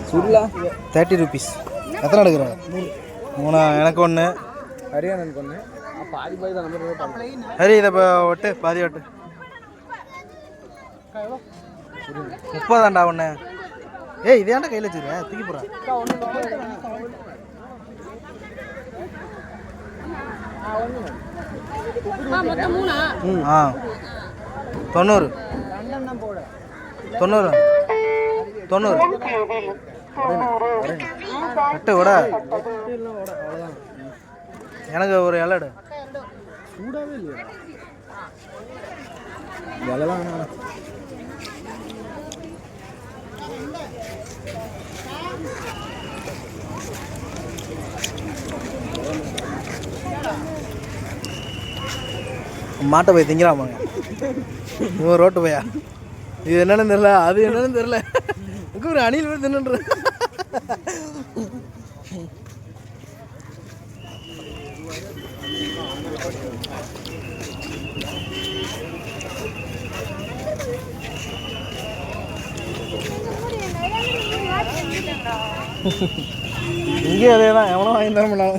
சுருளா 30 rupees. எத்தனை எடுக்கிற? 3. எனக்கு ஒன்று, ஹரியானனுக்கு ஒன்று. பாதி பாதி தான் நம்ம. ஹரி இதை ஒட்டு, பாதி ஒட்டு. 30 தான்டா ஒன்று. ஏய் இது ஏன்டா கையில் வச்சுருக்கேன்? தூக்கி போடுறேன். ஆ 90. 90. 90. எட்டு விட எனக்கு ஒரு இலடு சூடாகவே இல்லையா? இலலாம் மாட்டை போய் திங்கிறாமாங்க. இவன் ரோட்டு போயா? இது என்னன்னு தெரியல, அது என்னன்னு தெரியல. ஒரு அணில் போய் தின்னுன்ற. இங்கே அதே தான், எவனோ வாங்கி தர முடியாது.